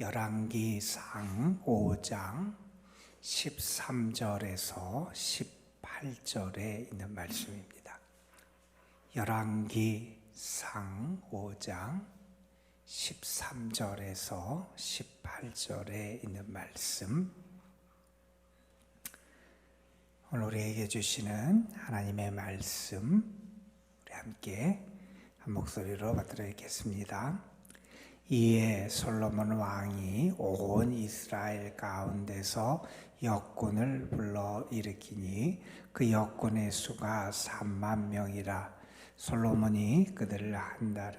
열왕기상 5장 13절에서 18절에 있는 말씀입니다. 열왕기상 5장 13절에서 18절에 있는 말씀, 오늘 우리에게 주시는 하나님의 말씀, 우리 함께 한 목소리로 받들어 읽겠습니다. 이에 솔로몬 왕이 온 이스라엘 가운데서 역군을 불러 일으키니 그 역군의 수가 3만 명이라. 솔로몬이 그들을 한 달에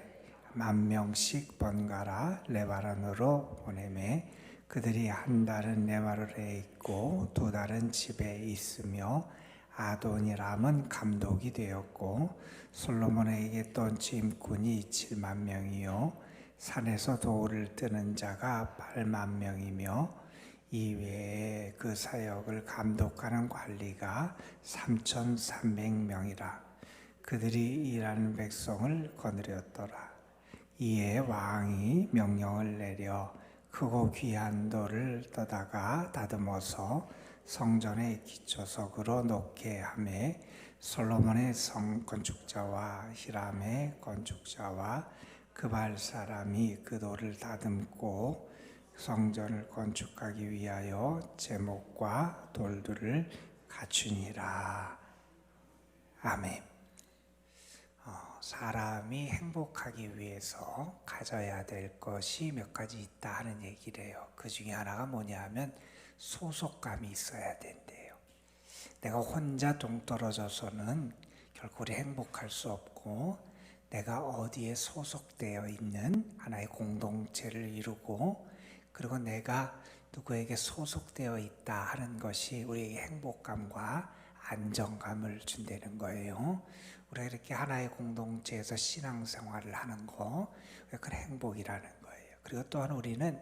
10,000명씩 번갈아 레바논으로 보내매 그들이 한 달은 레바논에 있고 2달은 집에 있으며 아도니람은 감독이 되었고 솔로몬에게 또 짐꾼이 7만 명이요 산에서 돌을 뜨는 자가 8만 명이며 이외에 그 사역을 감독하는 관리가 3,300명이라. 그들이 일하는 백성을 거느렸더라. 이에 왕이 명령을 내려 크고 귀한 돌을 떠다가 다듬어서 성전의 기초석으로 놓게 하매 솔로몬의 성 건축자와 히람의 건축자와 그발 사람이 그 돌을 다듬고 성전을 건축하기 위하여 제목과 돌들을 갖추니라. 아멘. 사람이 행복하기 위해서 가져야 될 것이 몇 가지 있다 하는 얘기래요. 그 중에 하나가 뭐냐 하면 소속감이 있어야 된대요. 내가 혼자 동떨어져서는 결코 행복할 수 없고, 내가 어디에 소속되어 있는 하나의 공동체를 이루고, 그리고 내가 누구에게 소속되어 있다 하는 것이 우리에게 행복감과 안정감을 준다는 거예요. 우리가 이렇게 하나의 공동체에서 신앙생활을 하는 거, 그건 행복이라는 거예요. 그리고 또한 우리는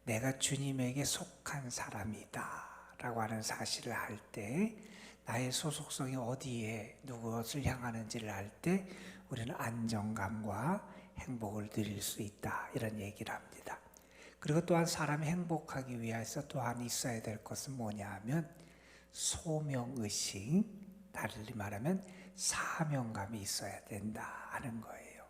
내가 주님에게 속한 사람이다 라고 하는 사실을 알 때, 나의 소속성이 어디에 누구를 향하는지를 알 때 우리는 안정감과 행복을 누릴 수 있다, 이런 얘기를 합니다. 그리고 또한 사람이 행복하기 위해서 또한 있어야 될 것은 뭐냐 하면 소명의식, 달리 말하면 사명감이 있어야 된다 하는 거예요.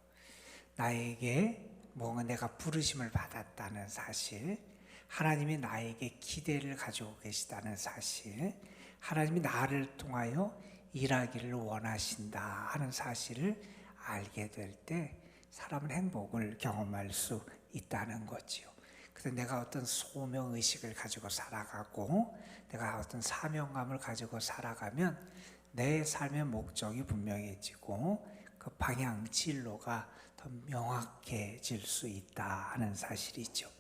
나에게 뭔가 내가 부르심을 받았다는 사실, 하나님이 나에게 기대를 가지고 계시다는 사실, 하나님이 나를 통하여 일하기를 원하신다 하는 사실을 알게 될 때 사람은 행복을 경험할 수 있다는 거지요. 그래서 내가 어떤 소명의식을 가지고 살아가고 내가 어떤 사명감을 가지고 살아가면 내 삶의 목적이 분명해지고 그 방향, 진로가 더 명확해질 수 있다 하는 사실이죠.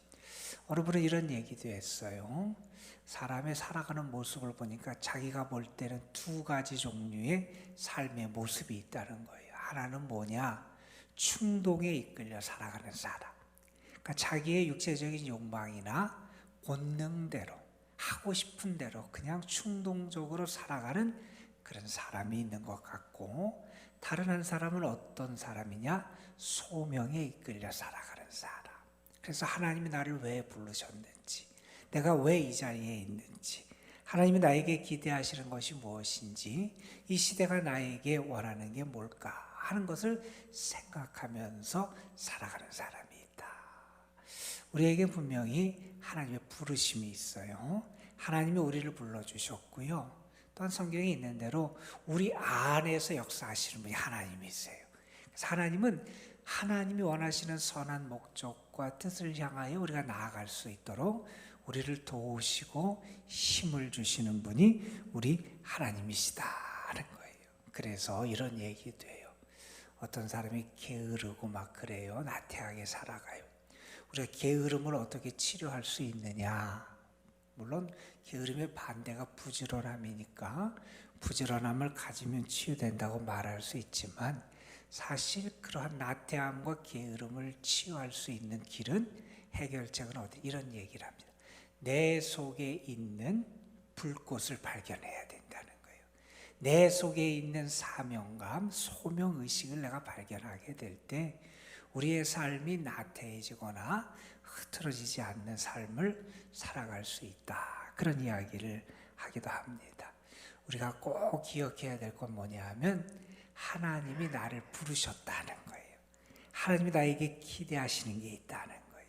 어느 분은 이런 얘기도 했어요. 사람의 살아가는 모습을 보니까 자기가 볼 때는 2가지 종류의 삶의 모습이 있다는 거예요. 하나는 뭐냐? 충동에 이끌려 살아가는 사람. 그러니까 자기의 육체적인 욕망이나 본능대로, 하고 싶은 대로 그냥 충동적으로 살아가는 그런 사람이 있는 것 같고, 다른 한 사람은 어떤 사람이냐? 소명에 이끌려 살아가는 사람. 그래서 하나님이 나를 왜 부르셨는지, 내가 왜 이 자리에 있는지, 하나님이 나에게 기대하시는 것이 무엇인지, 이 시대가 나에게 원하는 게 뭘까 하는 것을 생각하면서 살아가는 사람이 있다. 우리에게 분명히 하나님의 부르심이 있어요. 하나님이 우리를 불러주셨고요. 또한 성경에 있는 대로 우리 안에서 역사하시는 분이 하나님이세요. 그래서 하나님은 하나님이 원하시는 선한 목적과 뜻을 향하여 우리가 나아갈 수 있도록 우리를 도우시고 힘을 주시는 분이 우리 하나님이시다 하는 거예요. 그래서 이런 얘기도 해요. 어떤 사람이 게으르고 막 그래요. 나태하게 살아가요. 우리가 게으름을 어떻게 치료할 수 있느냐? 물론 게으름의 반대가 부지런함이니까 부지런함을 가지면 치유된다고 말할 수 있지만, 사실 그러한 나태함과 게으름을 치유할 수 있는 길은, 해결책은 어디? 이런 얘기를 합니다. 내 속에 있는 불꽃을 발견해야 된다는 거예요. 내 속에 있는 사명감, 소명의식을 내가 발견하게 될 때 우리의 삶이 나태해지거나 흐트러지지 않는 삶을 살아갈 수 있다. 그런 이야기를 하기도 합니다. 우리가 꼭 기억해야 될 건 뭐냐 하면 하나님이 나를 부르셨다는 거예요. 하나님이 나에게 기대하시는 게 있다는 거예요.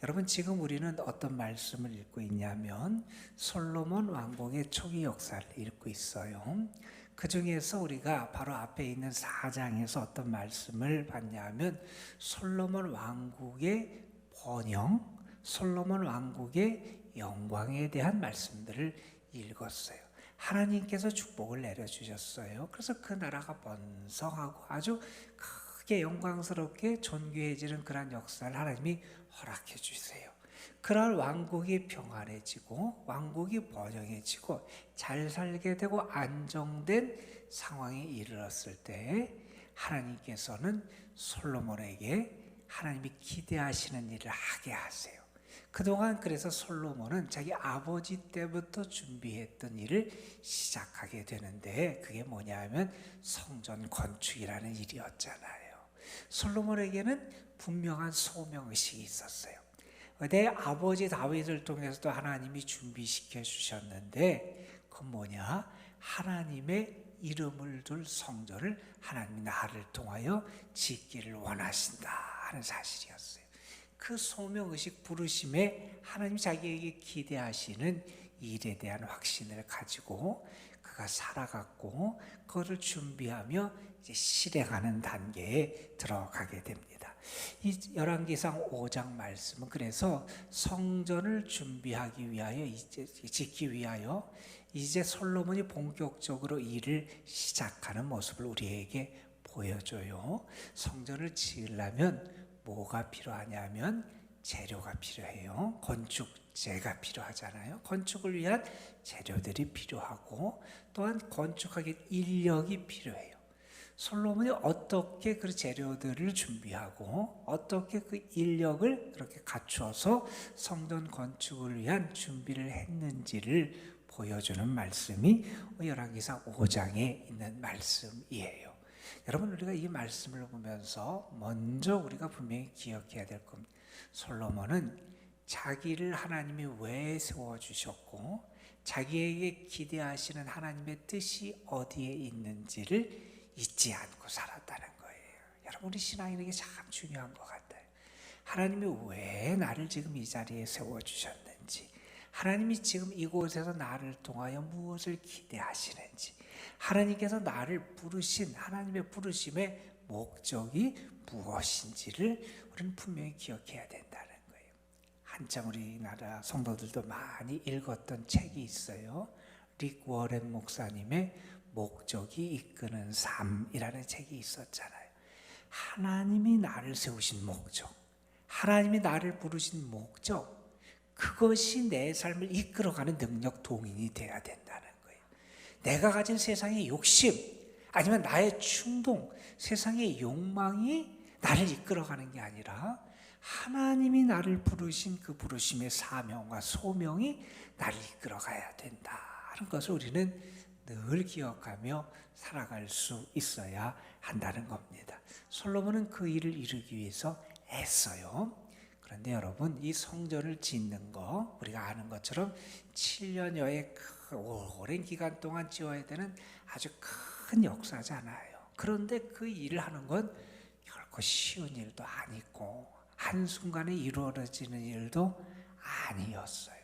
여러분, 지금 우리는 어떤 말씀을 읽고 있냐면 솔로몬 왕국의 초기 역사를 읽고 있어요. 그 중에서 우리가 바로 앞에 있는 4장에서 어떤 말씀을 봤냐면 솔로몬 왕국의 번영, 솔로몬 왕국의 영광에 대한 말씀들을 읽었어요. 하나님께서 축복을 내려주셨어요. 그래서 그 나라가 번성하고 아주 크게 영광스럽게 존귀해지는 그런 역사를 하나님이 허락해 주세요. 그럴 왕국이 평안해지고 왕국이 번영해지고 잘 살게 되고 안정된 상황에 이르렀을 때 하나님께서는 솔로몬에게 하나님이 기대하시는 일을 하게 하세요. 그동안 그래서 솔로몬은 자기 아버지 때부터 준비했던 일을 시작하게 되는데 그게 뭐냐 하면 성전 건축이라는 일이었잖아요. 솔로몬에게는 분명한 소명의식이 있었어요. 내 아버지 다윗을 통해서도 하나님이 준비시켜 주셨는데 그건 뭐냐? 하나님의 이름을 둘 성전을 하나님이 나를 통하여 짓기를 원하신다 하는 사실이었어요. 그 소명의식 부르심에 하나님이 자기에게 기대하시는 일에 대한 확신을 가지고 그가 살아갔고 그것을 준비하며 이제 실행하는 단계에 들어가게 됩니다. 이 열왕기상 5장 말씀은 그래서 성전을 준비하기 위하여 이제 짓기 위하여 이제 솔로몬이 본격적으로 일을 시작하는 모습을 우리에게 보여줘요. 성전을 지으려면 뭐가 필요하냐면 재료가 필요해요. 건축재가 필요하잖아요. 건축을 위한 재료들이 필요하고 또한 건축하기 인력이 필요해요. 솔로몬이 어떻게 그 재료들을 준비하고 어떻게 그 인력을 그렇게 갖추어서 성전 건축을 위한 준비를 했는지를 보여주는 말씀이 열왕기상 5장에 있는 말씀이에요. 여러분, 우리가 이 말씀을 보면서 먼저 우리가 분명히 기억해야 될 겁니다. 솔로몬은 자기를 하나님이 왜 세워주셨고 자기에게 기대하시는 하나님의 뜻이 어디에 있는지를 잊지 않고 살았다는 거예요. 여러분, 우리 신앙인에게 참 중요한 것 같아요. 하나님이 왜 나를 지금 이 자리에 세워주셨는지, 하나님이 지금 이곳에서 나를 통하여 무엇을 기대하시는지, 하나님께서 나를 부르신 하나님의 부르심의 목적이 무엇인지를 우리는 분명히 기억해야 된다는 거예요. 한참 우리나라 성도들도 많이 읽었던 책이 있어요. 릭 워렌 목사님의 목적이 이끄는 삶이라는 책이 있었잖아요. 하나님이 나를 세우신 목적, 하나님이 나를 부르신 목적, 그것이 내 삶을 이끌어가는 능력 동인이 되어야 된다는 거예요. 내가 가진 세상의 욕심 아니면 나의 충동, 세상의 욕망이 나를 이끌어가는 게 아니라 하나님이 나를 부르신 그 부르심의 사명과 소명이 나를 이끌어가야 된다는 것을 우리는 늘 기억하며 살아갈 수 있어야 한다는 겁니다. 솔로몬은 그 일을 이루기 위해서 애써요. 그런데 여러분, 이 성전을 짓는 거 우리가 아는 것처럼 7년여의 오랜 기간 동안 지어야 되는 아주 큰 역사잖아요. 그런데 그 일을 하는 건 결코 쉬운 일도 아니고 한순간에 이루어지는 일도 아니었어요.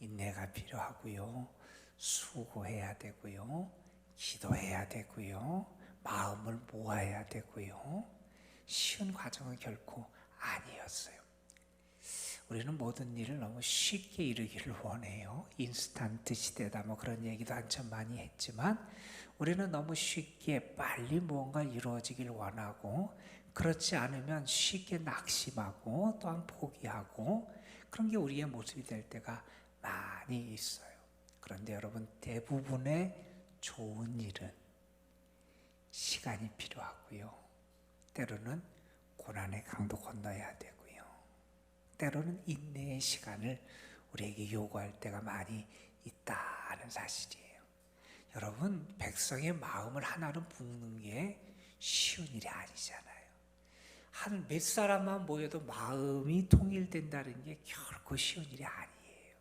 인내가 필요하고요. 수고해야 되고요. 기도해야 되고요. 마음을 모아야 되고요. 쉬운 과정은 결코 아니었어요. 우리는 모든 일을 너무 쉽게 이루기를 원해요. 인스턴트 시대다 뭐 그런 얘기도 한참 많이 했지만 우리는 너무 쉽게 빨리 뭔가 이루어지길 원하고 그렇지 않으면 쉽게 낙심하고 또한 포기하고 그런 게 우리의 모습이 될 때가 많이 있어요. 그런데 여러분, 대부분의 좋은 일은 시간이 필요하고요. 때로는 고난의 강도 건너야 되고요. 때로는 인내의 시간을 우리에게 요구할 때가 많이 있다는 사실이에요. 여러분, 백성의 마음을 하나로 묶는 게 쉬운 일이 아니잖아요. 한 몇 사람만 모여도 마음이 통일된다는 게 결코 쉬운 일이 아니에요.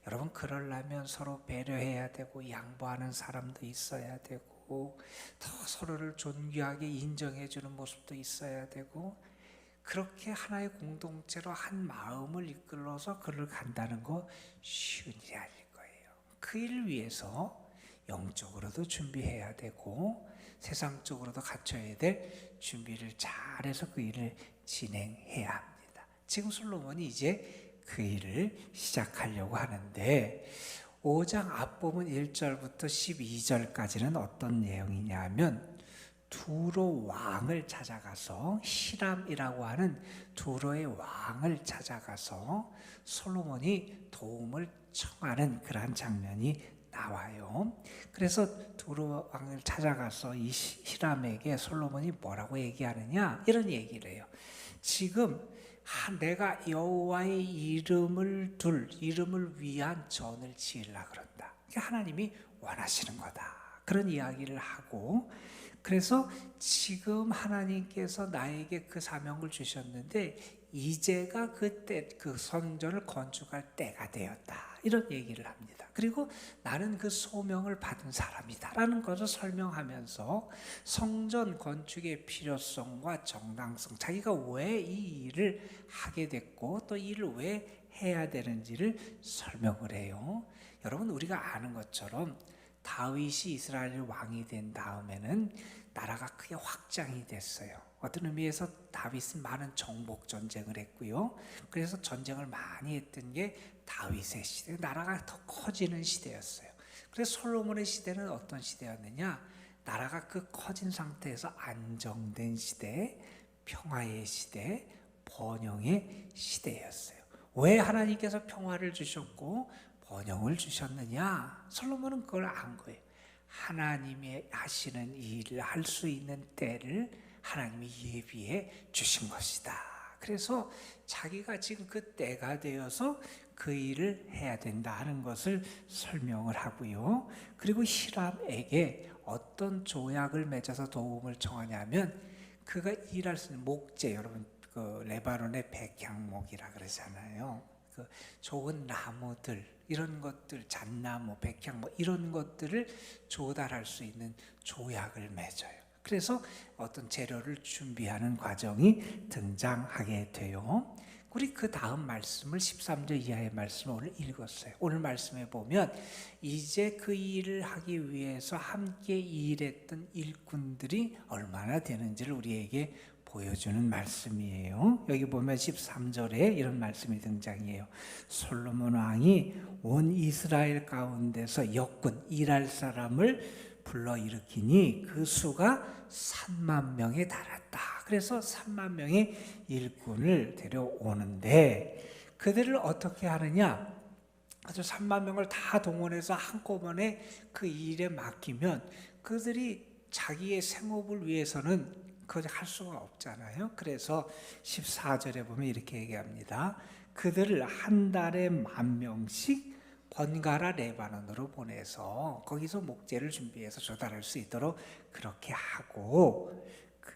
여러분, 그러려면 서로 배려해야 되고 양보하는 사람도 있어야 되고 더 서로를 존귀하게 인정해주는 모습도 있어야 되고, 그렇게 하나의 공동체로 한 마음을 이끌어서 그를 간다는 거 쉬운 일이 아닐 거예요. 그 일을 위해서 영적으로도 준비해야 되고 세상적으로도 갖춰야 될 준비를 잘해서 그 일을 진행해야 합니다. 지금 솔로몬이 이제 그 일을 시작하려고 하는데, 5장 앞부분 1절부터 12절까지는 어떤 내용이냐면, 두로 왕을 찾아가서, 히람이라고 하는 두로의 왕을 찾아가서 솔로몬이 도움을 청하는 그러한 장면이 나와요. 그래서 두로 왕을 찾아가서 이 히람에게 솔로몬이 뭐라고 얘기하느냐, 이런 얘기를 해요. 지금 내가 여호와의 이름을 위한 전을 지으려 그런다. 하나님이 원하시는 거다. 그런 이야기를 하고, 그래서 지금 하나님께서 나에게 그 사명을 주셨는데 이제가 그때 그 성전을 건축할 때가 되었다, 이런 얘기를 합니다. 그리고 나는 그 소명을 받은 사람이다라는 것을 설명하면서 성전 건축의 필요성과 정당성, 자기가 왜 이 일을 하게 됐고 또 이 일을 왜 해야 되는지를 설명을 해요. 여러분, 우리가 아는 것처럼 다윗이 이스라엘 왕이 된 다음에는 나라가 크게 확장이 됐어요. 어떤 의미에서 다윗은 많은 정복 전쟁을 했고요. 그래서 전쟁을 많이 했던 게 다윗의 시대, 나라가 더 커지는 시대였어요. 그래서 솔로몬의 시대는 어떤 시대였느냐? 나라가 그 커진 상태에서 안정된 시대, 평화의 시대, 번영의 시대였어요. 왜 하나님께서 평화를 주셨고 번영을 주셨느냐? 솔로몬은 그걸 안 거예요. 하나님이 하시는 일을 할 수 있는 때를 하나님이 예비해 주신 것이다. 그래서 자기가 지금 그 때가 되어서 그 일을 해야 된다 하는 것을 설명을 하고요. 그리고 히람에게 어떤 조약을 맺어서 도움을 청하냐면, 그가 일할 수 있는 목재, 여러분 그 레바논의 백향목이라 그러잖아요. 그 좋은 나무들, 이런 것들, 잣나무, 백향 이런 것들을 조달할 수 있는 조약을 맺어요. 그래서 어떤 재료를 준비하는 과정이 등장하게 돼요. 우리 그 다음 말씀을 13절 이하의 말씀을 오늘 읽었어요. 오늘 말씀에 보면 이제 그 일을 하기 위해서 함께 일했던 일꾼들이 얼마나 되는지를 우리에게 보여주는 말씀이에요. 여기 보면 13절에 이런 말씀이 등장해요. 솔로몬 왕이 온 이스라엘 가운데서 역군, 일할 사람을 불러일으키니 그 수가 3만 명에 달았다. 그래서 3만 명의 일꾼을 데려오는데, 그들을 어떻게 하느냐? 아주 3만 명을 다 동원해서 한꺼번에 그 일에 맡기면 그들이 자기의 생업을 위해서는 그걸 할 수가 없잖아요. 그래서 14절에 보면 이렇게 얘기합니다. 그들을 한 달에 10,000명씩 번갈아 레바논으로 보내서 거기서 목재를 준비해서 조달할 수 있도록 그렇게 하고,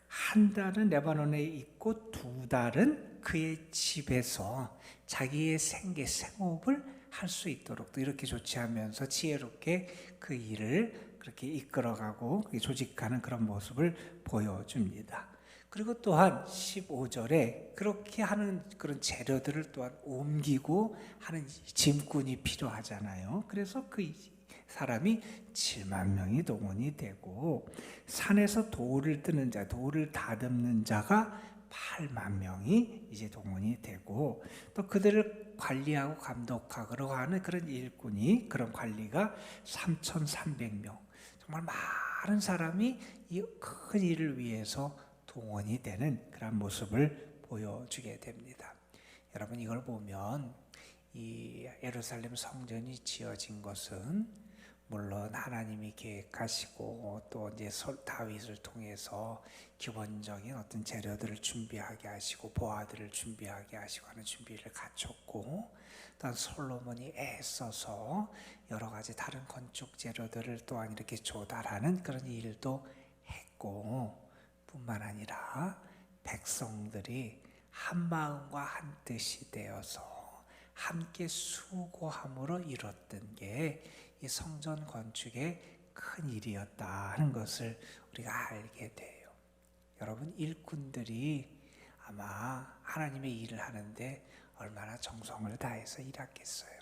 한 달은 레바논에 있고 2달은 그의 집에서 자기의 생업을 할 수 있도록 또 이렇게 조치하면서 지혜롭게 그 일을 그렇게 이끌어가고 조직하는 그런 모습을 보여줍니다. 그리고 또한 15절에 그렇게 하는 그런 재료들을 또한 옮기고 하는 짐꾼이 필요하잖아요. 그래서 그 사람이 7만 명이 동원이 되고, 산에서 돌을 뜨는 자, 돌을 다듬는 자가 8만 명이 이제 동원이 되고, 또 그들을 관리하고 감독하고 하는 그런 일꾼이, 그런 관리가 3,300명, 정말 많은 사람이 이 큰 일을 위해서 동원이 되는 그런 모습을 보여주게 됩니다. 여러분, 이걸 보면 이 예루살렘 성전이 지어진 것은 물론 하나님이 계획하시고 또 이제 다윗을 통해서 기본적인 어떤 재료들을 준비하게 하시고 보화들을 준비하게 하시고 하는 준비를 갖췄고, 또한 솔로몬이 애써서 여러 가지 다른 건축 재료들을 또한 이렇게 조달하는 그런 일도 했고, 뿐만 아니라 백성들이 한 마음과 한 뜻이 되어서 함께 수고함으로 이뤘던 게 이 성전 건축의 큰 일이었다 하는 것을 우리가 알게 돼요. 여러분, 일꾼들이 아마 하나님의 일을 하는데 얼마나 정성을 다해서 일했겠어요.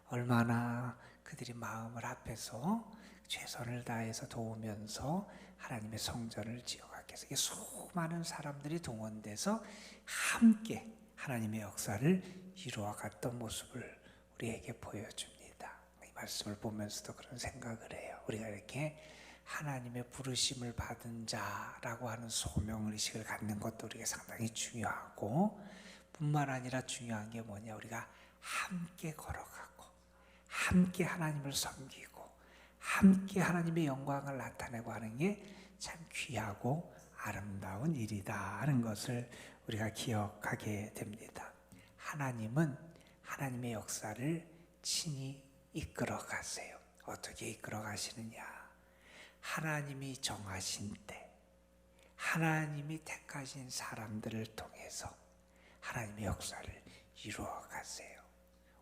얼마나 그들이 마음을 합해서 최선을 다해서 도우면서 하나님의 성전을 지어갔겠어요. 이게 수많은 사람들이 동원돼서 함께 하나님의 역사를 이루어갔던 모습을 우리에게 보여줍니다. 이 말씀을 보면서도 그런 생각을 해요. 우리가 이렇게 하나님의 부르심을 받은 자라고 하는 소명의식을 갖는 것도 우리가 상당히 중요하고, 뿐만 아니라 중요한 게 뭐냐, 우리가 함께 걸어가고 함께 하나님을 섬기고 함께 하나님의 영광을 나타내고 하는 게 참 귀하고 아름다운 일이다 하는 것을 우리가 기억하게 됩니다. 하나님은 하나님의 역사를 친히 이끌어 가세요. 어떻게 이끌어 가시느냐? 하나님이 정하신 때, 하나님이 택하신 사람들을 통해서 하나님의 역사를 이루어 가세요.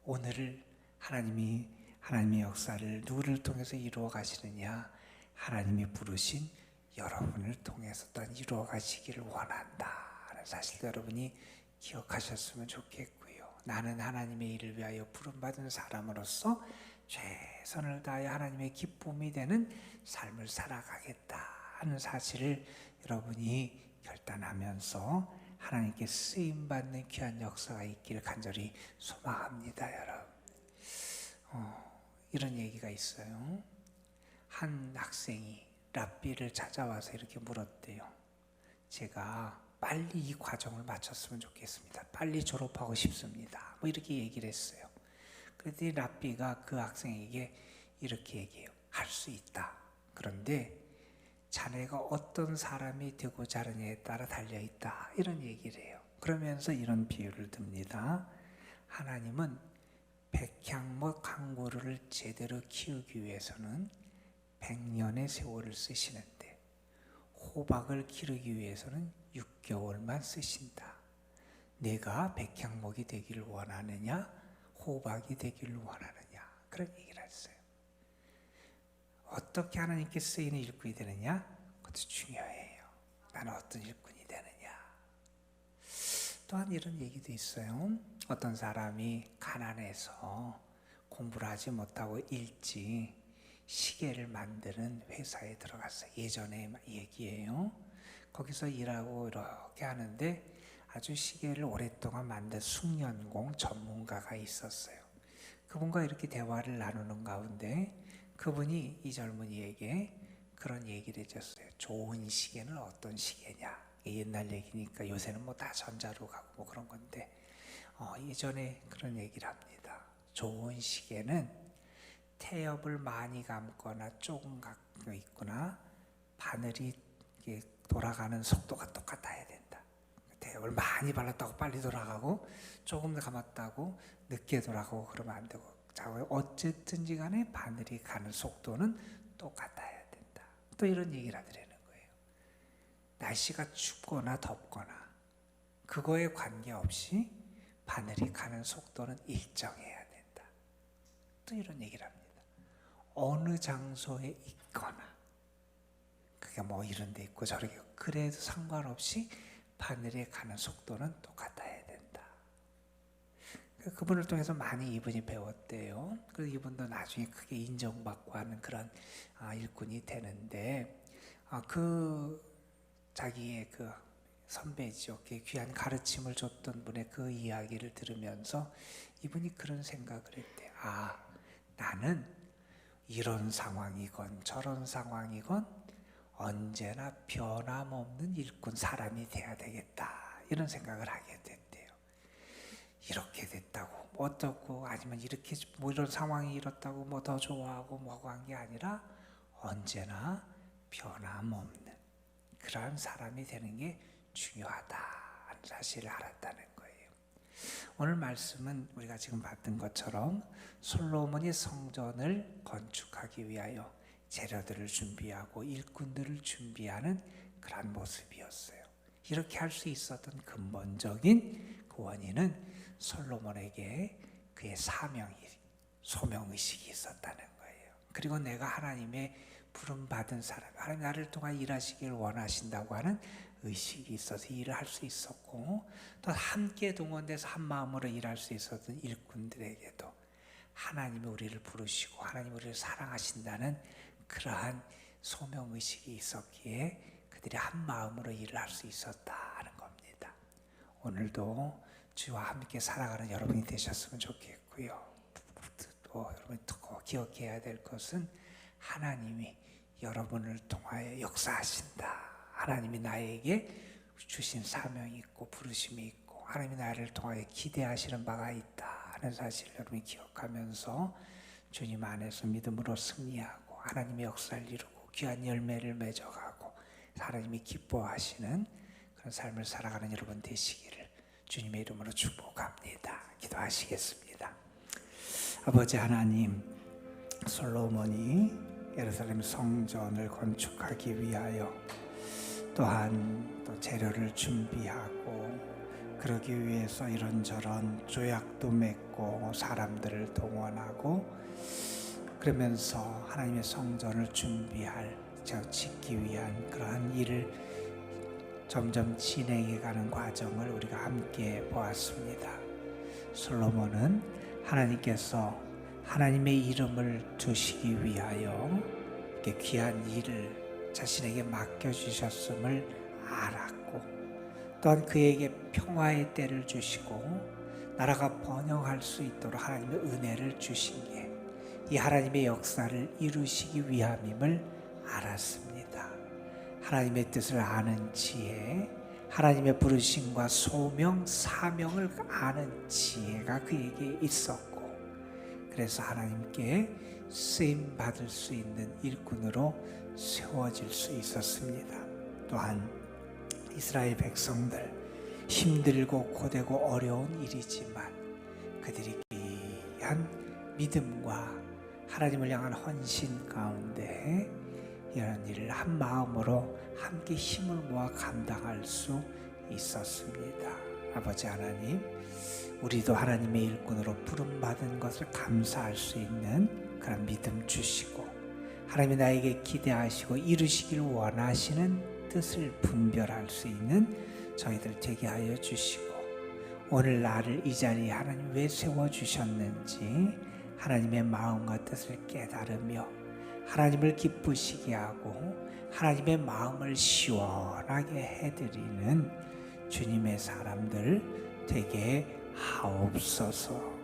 오늘 하나님의 역사를 누구를 통해서 이루어 가시느냐? 하나님이 부르신 여러분을 통해서 또한 이루어 가시기를 원한다 하는 사실 여러분이 기억하셨으면 좋겠고요. 나는 하나님의 일을 위하여 부름받은 사람으로서 최선을 다해 하나님의 기쁨이 되는 삶을 살아가겠다 하는 사실을 여러분이 결단하면서 하나님께 쓰임받는 귀한 역사가 있기를 간절히 소망합니다. 여러분, 이런 얘기가 있어요. 한 학생이 랍비를 찾아와서 이렇게 물었대요. 제가 빨리 이 과정을 마쳤으면 좋겠습니다. 빨리 졸업하고 싶습니다. 뭐 이렇게 얘기를 했어요. 그랬더니 랍비가 그 학생에게 이렇게 얘기해요. 할 수 있다. 그런데 자네가 어떤 사람이 되고자 하느냐에 따라 달려있다. 이런 얘기를 해요. 그러면서 이런 비유를 듭니다. 하나님은 백향목 한 그루를 제대로 키우기 위해서는 100년의 세월을 쓰시는데 호박을 기르기 위해서는 6개월만 쓰신다. 내가 백향목이 되기를 원하느냐, 호박이 되기를 원하느냐, 그런 얘기를 했어요. 어떻게 하나님께 쓰이는 일꾼이 되느냐, 그것도 중요해요. 나는 어떤 일꾼이 되느냐. 또한 이런 얘기도 있어요. 어떤 사람이 가난해서 공부를 하지 못하고 일찍 시계를 만드는 회사에 들어갔어요. 예전에 얘기예요. 거기서 일하고 이렇게 하는데 아주 시계를 오랫동안 만든 숙련공 전문가가 있었어요. 그분과 이렇게 대화를 나누는 가운데 그분이 이 젊은이에게 그런 얘기를 해줬어요. 좋은 시계는 어떤 시계냐. 옛날 얘기니까 요새는 뭐 다 전자로 가고 뭐 그런 건데 예전에 그런 얘기를 합니다. 좋은 시계는 태엽을 많이 감거나 조금 감고 있거나 바늘이 돌아가는 속도가 똑같아야 된다. 태엽을 많이 발랐다고 빨리 돌아가고 조금 더 감았다고 늦게 돌아가고 그러면 안 되고, 어쨌든지 간에 바늘이 가는 속도는 똑같아야 된다. 또 이런 얘기를 하더라는 거예요. 날씨가 춥거나 덥거나 그거에 관계없이 바늘이 가는 속도는 일정해야 된다. 또 이런 얘기를 합니다. 어느 장소에 있거나 그게 뭐 이런 데 있고 저렇게 있고 그래도 상관없이 바늘에 가는 속도는 똑같아야 된다. 그분을 통해서 많이 이분이 배웠대요. 그래서 이분도 나중에 크게 인정받고 하는 그런 일꾼이 되는데, 그 자기의 그 선배죠. 귀한 가르침을 줬던 분의 그 이야기를 들으면서 이분이 그런 생각을 했대요. 나는 이런 상황이건 저런 상황이건 언제나 변함없는 일꾼 사람이 돼야 되겠다. 이런 생각을 하게 됐대요. 이렇게 됐다고 뭐 어떻고 아니면 이렇게 뭐 이런 상황이 이렇다고 뭐 더 좋아하고 뭐고 한 게 아니라 언제나 변함없는 그런 사람이 되는 게 중요하다는 사실을 알았다는 거예요. 오늘 말씀은 우리가 지금 봤던 것처럼 솔로몬이 성전을 건축하기 위하여 재료들을 준비하고 일꾼들을 준비하는 그런 모습이었어요. 이렇게 할 수 있었던 근본적인 그 원인은 솔로몬에게 그의 소명의식이 있었다는 거예요. 그리고 내가 하나님의 부름받은 사람, 하나님 나를 통해 일하시길 원하신다고 하는 의식이 있어서 일을 할 수 있었고, 또 함께 동원돼서 한 마음으로 일할 수 있었던 일꾼들에게도 하나님이 우리를 부르시고 하나님이 우리를 사랑하신다는 그러한 소명의식이 있었기에 그들이 한 마음으로 일을 할 수 있었다는 겁니다. 오늘도 주와 함께 살아가는 여러분이 되셨으면 좋겠고요. 또 여러분이 꼭 기억해야 될 것은 하나님이 여러분을 통하여 역사하신다. 하나님이 나에게 주신 사명이 있고 부르심이 있고 하나님이 나를 통하여 기대하시는 바가 있다 하는 사실을 여러분이 기억하면서 주님 안에서 믿음으로 승리하고 하나님의 역사를 이루고 귀한 열매를 맺어가고 하나님이 기뻐하시는 그런 삶을 살아가는 여러분 되시기를 주님의 이름으로 축복합니다. 기도하시겠습니다. 아버지 하나님, 솔로몬이 예루살렘 성전을 건축하기 위하여 또한 또 재료를 준비하고 그러기 위해서 이런저런 조약도 맺고 사람들을 동원하고 그러면서 하나님의 성전을 짓기 위한 그러한 일을 점점 진행해가는 과정을 우리가 함께 보았습니다. 솔로몬은 하나님께서 하나님의 이름을 두시기 위하여 이렇게 귀한 일을 자신에게 맡겨주셨음을 알았고 또한 그에게 평화의 때를 주시고 나라가 번영할 수 있도록 하나님의 은혜를 주신 게 이 하나님의 역사를 이루시기 위함임을 알았습니다. 하나님의 뜻을 아는 지혜, 하나님의 부르심과 소명, 사명을 아는 지혜가 그에게 있었고 그래서 하나님께 쓰임 받을 수 있는 일꾼으로 세워질 수 있었습니다. 또한 이스라엘 백성들 힘들고 고되고 어려운 일이지만 그들이 귀한 믿음과 하나님을 향한 헌신 가운데 이런 일을 한 마음으로 함께 힘을 모아 감당할 수 있었습니다. 아버지 하나님, 우리도 하나님의 일꾼으로 부름받은 것을 감사할 수 있는 그런 믿음 주시고 하나님이 나에게 기대하시고 이루시길 원하시는 뜻을 분별할 수 있는 저희들 되게 하여 주시고 오늘 나를 이 자리에 하나님 왜 세워주셨는지 하나님의 마음과 뜻을 깨달으며 하나님을 기쁘시게 하고 하나님의 마음을 시원하게 해드리는 주님의 사람들 되게 하옵소서.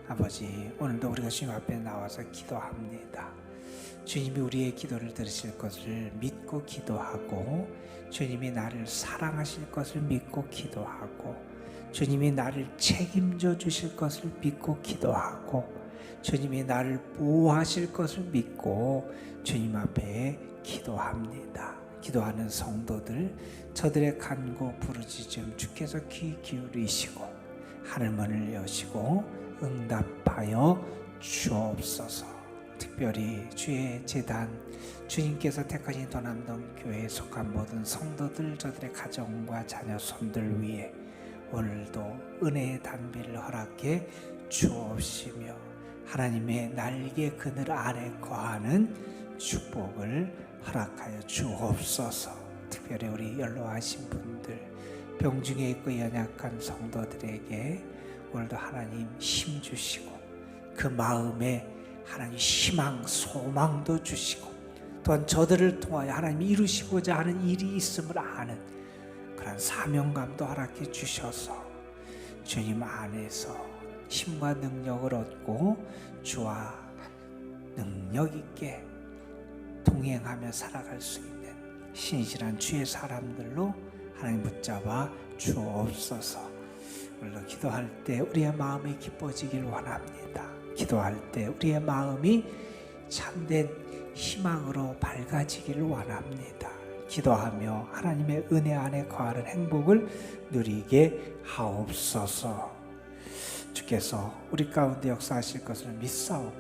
아버지, 오늘도 우리가 주님 앞에 나와서 기도합니다. 주님이 우리의 기도를 들으실 것을 믿고 기도하고 주님이 나를 사랑하실 것을 믿고 기도하고 주님이 나를 책임져 주실 것을 믿고 기도하고 주님이 나를 보호하실 것을 믿고 주님 앞에 기도합니다. 기도하는 성도들, 저들의 간구 부르짖음 주께서 귀 기울이시고 하늘문을 여시고 응답하여 주옵소서. 특별히 주의 제단, 주님께서 택하신 도남동 교회에 속한 모든 성도들, 저들의 가정과 자녀 손들 위에 오늘도 은혜의 단비를 허락해 주옵시며 하나님의 날개 그늘 아래 거하는 축복을 허락하여 주옵소서. 특별히 우리 연로하신 분들, 병중에 있고 연약한 성도들에게 오늘도 하나님 힘 주시고 그 마음에 하나님 희망, 소망도 주시고 또한 저들을 통하여 하나님이 이루시고자 하는 일이 있음을 아는 그런 사명감도 허락해 주셔서 주님 안에서 힘과 능력을 얻고 주와 능력 있게 동행하며 살아갈 수 있는 신실한 주의 사람들로 하나님 붙잡아 주옵소서. 오늘도 기도할 때 우리의 마음이 기뻐지길 원합니다. 기도할 때 우리의 마음이 참된 희망으로 밝아지기를 원합니다. 기도하며 하나님의 은혜 안에 거하는 행복을 누리게 하옵소서. 주께서 우리 가운데 역사하실 것을 믿사옵고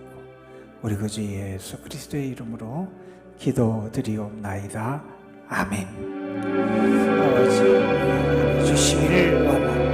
우리 구주 예수 그리스도의 이름으로 기도드리옵나이다. 아멘. 아버지 주시기를 원합니다.